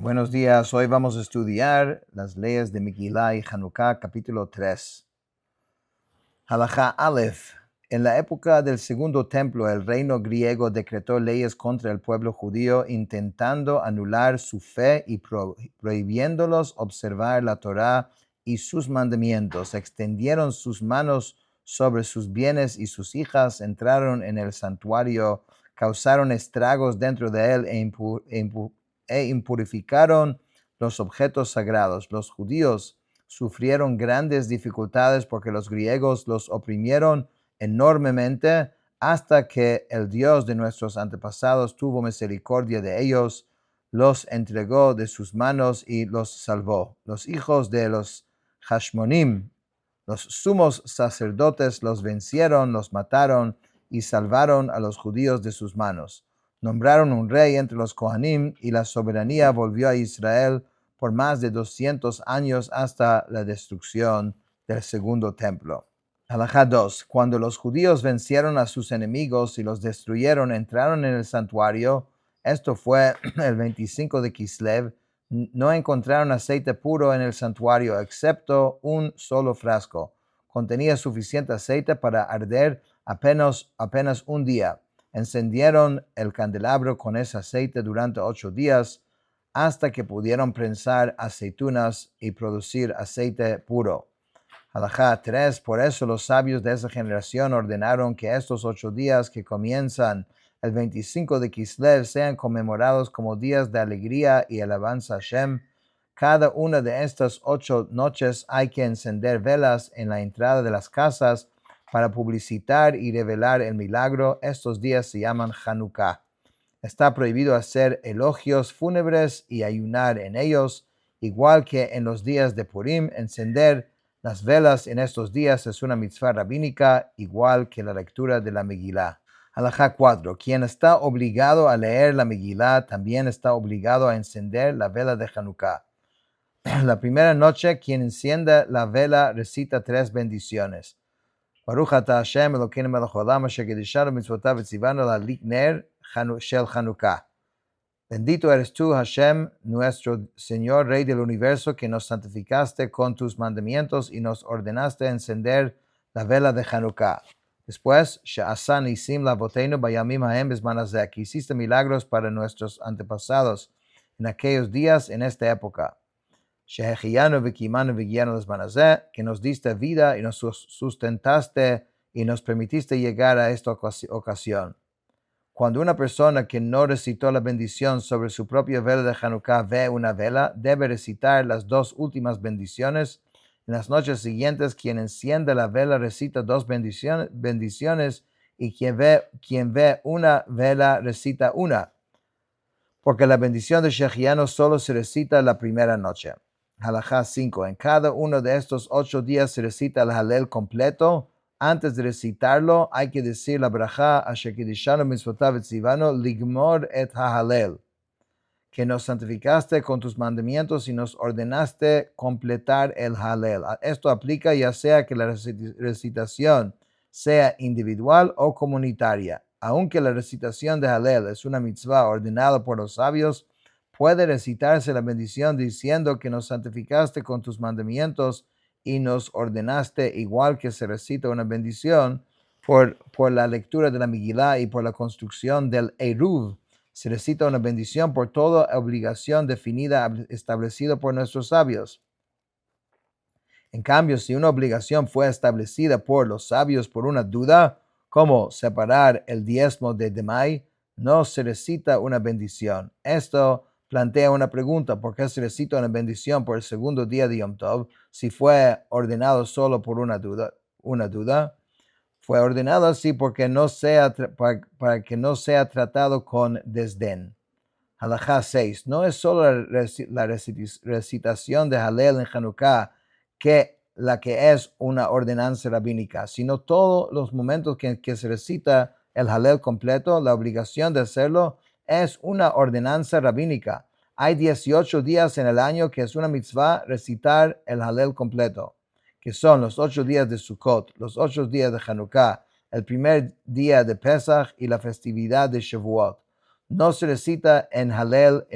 Buenos días, hoy vamos a estudiar las leyes de Megilá y Hanukkah, capítulo 3. Halajá Aleph. En la época del segundo templo, el reino griego decretó leyes contra el pueblo judío, intentando anular su fe y prohibiéndolos observar la Torá y sus mandamientos. Extendieron sus manos sobre sus bienes y sus hijas entraron en el santuario, causaron estragos dentro de él e impurificaron los objetos sagrados. Los judíos sufrieron grandes dificultades porque los griegos los oprimieron enormemente hasta que el Dios de nuestros antepasados tuvo misericordia de ellos, los entregó de sus manos y los salvó. Los hijos de los Hashmonim, los sumos sacerdotes, los vencieron, los mataron y salvaron a los judíos de sus manos. Nombraron un rey entre los Kohanim y la soberanía volvió a Israel por más de 200 años hasta la destrucción del segundo templo. Halajá 2. Cuando los judíos vencieron a sus enemigos y los destruyeron, entraron en el santuario. Esto fue el 25 de Kislev. No encontraron aceite puro en el santuario, excepto un solo frasco. Contenía suficiente aceite para arder apenas un día. Encendieron el candelabro con ese aceite durante 8 días hasta que pudieron prensar aceitunas y producir aceite puro. Halajá 3. Por eso los sabios de esa generación ordenaron que estos 8 días que comienzan el 25 de Kislev sean conmemorados como días de alegría y alabanza a Hashem. Cada una de estas 8 noches hay que encender velas en la entrada de las casas para publicitar y revelar el milagro. Estos días se llaman Hanukkah. Está prohibido hacer elogios fúnebres y ayunar en ellos, igual que en los días de Purim. Encender las velas en estos días es una mitzvah rabínica, igual que la lectura de la Megilá. Halajá 4. Quien está obligado a leer la Megilá también está obligado a encender la vela de Hanukkah. La primera noche, quien encienda la vela recita 3 bendiciones. Baruch ata Hashem Elokeinu melech haolam asher kiddushanu mitzvotav v'tzivanu l'adlik ner shel Hanukkah. Bendito eres tú, Hashem, nuestro Señor, Rey del universo, que nos santificaste con tus mandamientos y nos ordenaste encender la vela de Hanukkah. Después, She'asa nisim la'avoteinu bayamim haem bezman hazeh, que hiciste milagros para nuestros antepasados en aquellos días, en esta época. Shehechiyanu v'kimanu v'guianu lezman hazeh, que nos diste vida y nos sustentaste y nos permitiste llegar a esta ocasión. Cuando una persona que no recitó la bendición sobre su propia vela de Hanukkah ve una vela, debe recitar las 2 últimas bendiciones. En las noches siguientes, quien enciende la vela recita 2 bendiciones y quien ve una vela recita una, porque la bendición de Shechianu solo se recita la primera noche. Halajá 5. En cada uno de estos 8 días se recita el Halel completo. Antes de recitarlo, hay que decir la brajá, asher kiddushanu mitzvotav v'tzivanu ligmor et ha-halel, que nos santificaste con tus mandamientos y nos ordenaste completar el Halel. Esto aplica ya sea que la recitación sea individual o comunitaria. Aunque la recitación de Halel es una mitzvah ordenada por los sabios, puede recitarse la bendición diciendo que nos santificaste con tus mandamientos y nos ordenaste, igual que se recita una bendición por la lectura de la Megilá y por la construcción del Eruv. Se recita una bendición por toda obligación definida, establecida por nuestros sabios. En cambio, si una obligación fue establecida por los sabios por una duda, como separar el diezmo de Demai, no se recita una bendición. Esto plantea una pregunta: ¿por qué se recita una bendición por el segundo día de Yom Tov si fue ordenado solo por una duda? Fue ordenado así porque para que no sea tratado con desdén. Halajá 6. No es solo la recitación de Halel en Hanukkah la que es una ordenanza rabínica, sino todos los momentos que se recita el Halel completo. La obligación de hacerlo es una ordenanza rabínica. Hay 18 días en el año que es una mitzvah recitar el Halel completo, que son los 8 días de Sukkot, los 8 días de Hanukkah, el primer día de Pesach y la festividad de Shavuot. No se recita en Halel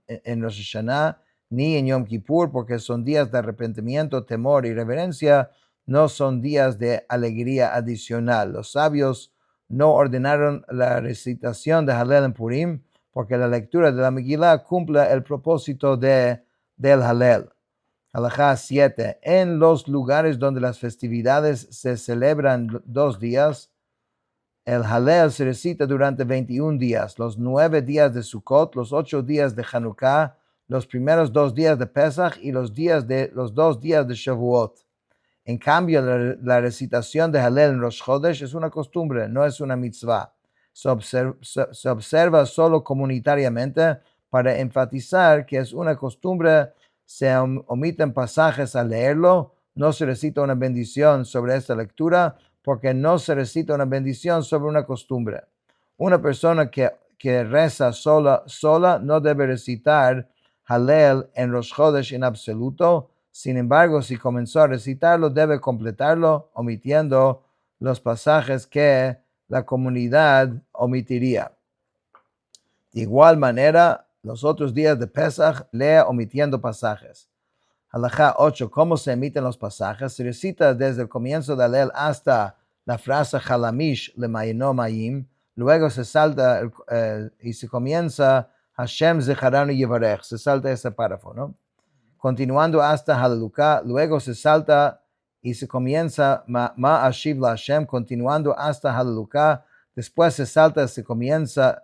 en Rosh Hashanah, ni en Yom Kippur, porque son días de arrepentimiento, temor y reverencia, no son días de alegría adicional. Los sabios no ordenaron la recitación de Halel en Purim, porque la lectura de la Megilá cumple el propósito del Halel. Halajá 7. En los lugares donde las festividades se celebran 2 días, el Halel se recita durante 21 días, los 9 días de Sukkot, los 8 días de Hanukkah, los primeros 2 días de Pesach y los 2 días de Shavuot. En cambio, la recitación de Halel en Rosh Chodesh es una costumbre, no es una mitzvah. Se observa solo comunitariamente para enfatizar que es una costumbre. Se omiten pasajes al leerlo, no se recita una bendición sobre esta lectura, porque no se recita una bendición sobre una costumbre. Una persona que reza sola no debe recitar Halel en Rosh Chodesh en absoluto. Sin embargo, si comenzó a recitarlo, debe completarlo, omitiendo los pasajes que la comunidad omitiría. De igual manera, los otros días de Pesach, lea omitiendo pasajes. Halajá 8. ¿Cómo se emiten los pasajes? Se recita desde el comienzo de Halel hasta la frase Halamish lemayno mayim. Luego se salta y se comienza Hashem zecharanu yevarech. Se salta ese párrafo, ¿no? Continuando hasta Hallelujah. Luego se salta y se comienza Ma Ashiv la Hashem. Continuando hasta Hallelujah. Después se salta y se comienza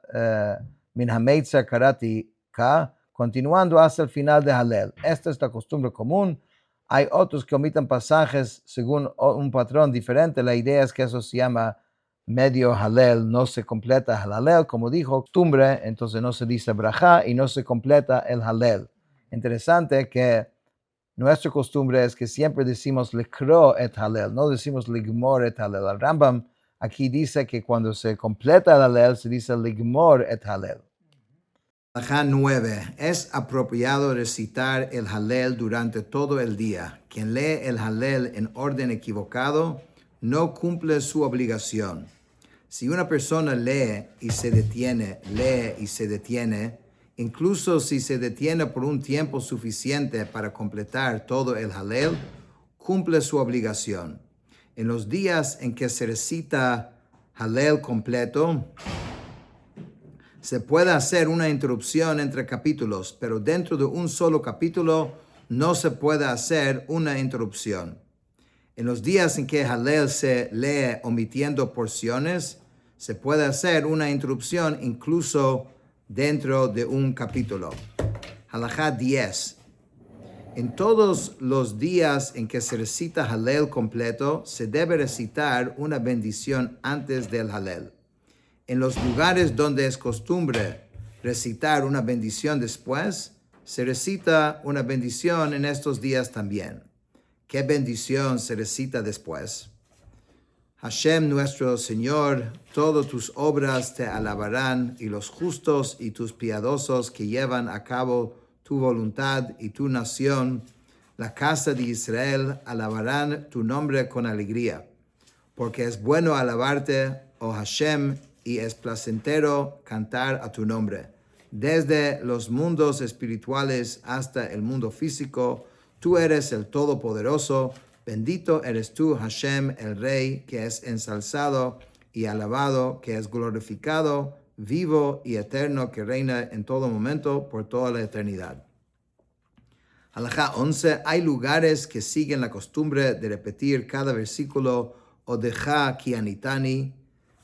Min Hameitzer Karati Ka. Continuando hasta el final de Halel. Esta es la costumbre común. Hay otros que omiten pasajes según un patrón diferente. La idea es que eso se llama medio Halel. No se completa el Halel, como dijo, costumbre. Entonces no se dice Brajá y no se completa el Halel. Interesante que nuestra costumbre es que siempre decimos Likro et Halel, no decimos Ligmor et Halel. El Rambam aquí dice que cuando se completa el Halel se dice Ligmor et Halel. Halajá 9. Es apropiado recitar el Halel durante todo el día. Quien lee el Halel en orden equivocado no cumple su obligación. Si una persona lee y se detiene, incluso si se detiene por un tiempo suficiente para completar todo el Halel, cumple su obligación. En los días en que se recita Halel completo, se puede hacer una interrupción entre capítulos, pero dentro de un solo capítulo no se puede hacer una interrupción. En los días en que Halel se lee omitiendo porciones, se puede hacer una interrupción incluso dentro de un capítulo. Halajá 10. En todos los días en que se recita Halel completo, se debe recitar una bendición antes del Halel. En los lugares donde es costumbre recitar una bendición después, se recita una bendición en estos días también. ¿Qué bendición se recita después? Hashem nuestro Señor, todas tus obras te alabarán, y los justos y tus piadosos que llevan a cabo tu voluntad y tu nación, la casa de Israel, alabarán tu nombre con alegría. Porque es bueno alabarte, oh Hashem, y es placentero cantar a tu nombre. Desde los mundos espirituales hasta el mundo físico, tú eres el Todopoderoso. Bendito eres tú, Hashem, el Rey, que es ensalzado y alabado, que es glorificado, vivo y eterno, que reina en todo momento por toda la eternidad. Halajá 11. Hay lugares que siguen la costumbre de repetir cada versículo Odeja Kianitani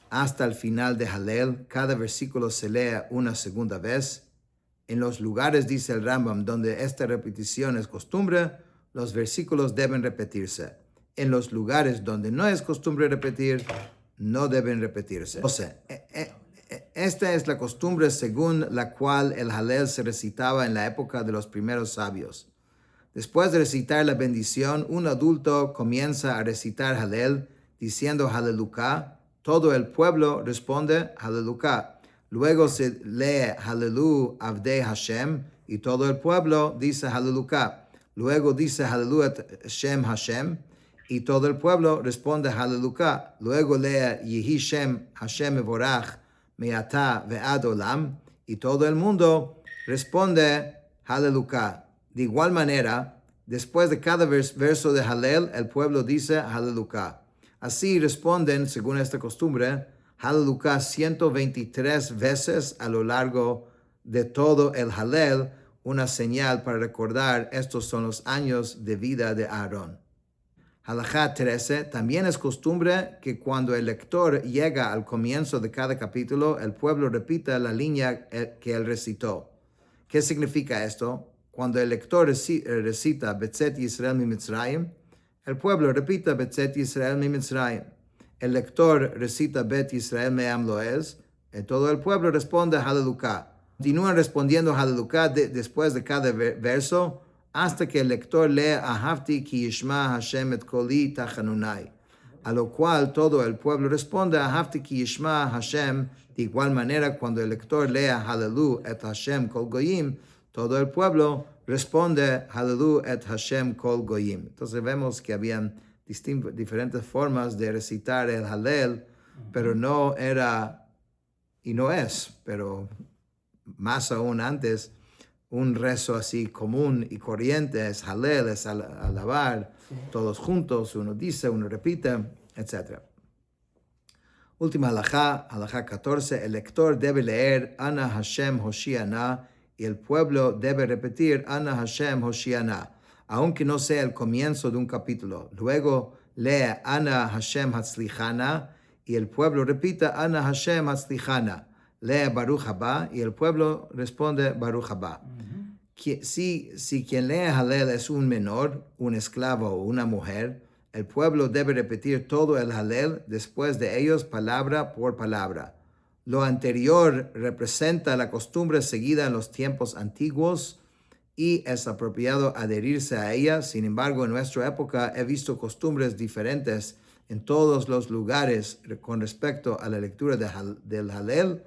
hasta el final de Halel. Cada versículo se lee una segunda vez. En los lugares, dice el Rambam, donde esta repetición es costumbre, los versículos deben repetirse. En los lugares donde no es costumbre repetir, no deben repetirse. O sea, esta es la costumbre según la cual el Halel se recitaba en la época de los primeros sabios. Después de recitar la bendición, un adulto comienza a recitar Halel diciendo Hallelujah. Todo el pueblo responde Hallelujah. Luego se lee Hallelu Avdei Hashem y todo el pueblo dice Hallelujah. Luego dice Hallelu Shem Hashem y todo el pueblo responde Hallelujah. Luego lee Yehi Shem Hashem Evorach Me'ata Ve'ad Olam y todo el mundo responde Haleluká. De igual manera, después de cada verso de Halel, el pueblo dice Haleluká. Así responden, según esta costumbre, Haleluká 123 veces a lo largo de todo el Halel, una señal para recordar estos son los años de vida de Aarón. Halajá 13, también es costumbre que cuando el lector llega al comienzo de cada capítulo, el pueblo repita la línea que él recitó. ¿Qué significa esto? Cuando el lector recita Betzet Yisrael mi Mitzrayim, el pueblo repita Betzet Yisrael mi Mitzrayim. El lector recita Bet Yisrael me'am loez, y todo el pueblo responde Haleluká. Continúan respondiendo Haleluká después de cada verso, hasta que el lector lea Ahavti ki yishma Hashem et koli tachanunai. A lo cual todo el pueblo responde Ahavti ki yishma Hashem. De igual manera, cuando el lector lea Halelu et Hashem kol goyim, todo el pueblo responde Halelu et Hashem kol goyim. Entonces vemos que habían diferentes formas de recitar el Halel, pero no era, y no es, pero más aún antes, un rezo así común y corriente, es Halel, es alabar, todos juntos, uno dice, uno repite, etc. Última halajá, halajá 14, el lector debe leer Ana Hashem Hoshiana y el pueblo debe repetir Ana Hashem Hoshiana, aunque no sea el comienzo de un capítulo. Luego lee Ana Hashem Hatzlichana y el pueblo repita Ana Hashem Hatzlichana. Lee Baruch Haba y el pueblo responde Baruch Haba. Si quien lee Halel es un menor, un esclavo o una mujer, el pueblo debe repetir todo el Halel después de ellos palabra por palabra. Lo anterior representa la costumbre seguida en los tiempos antiguos y es apropiado adherirse a ella. Sin embargo, en nuestra época he visto costumbres diferentes en todos los lugares con respecto a la lectura del Halel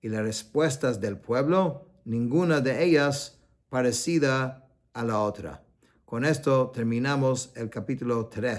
y las respuestas del pueblo, ninguna de ellas parecida a la otra. Con esto terminamos el capítulo 3.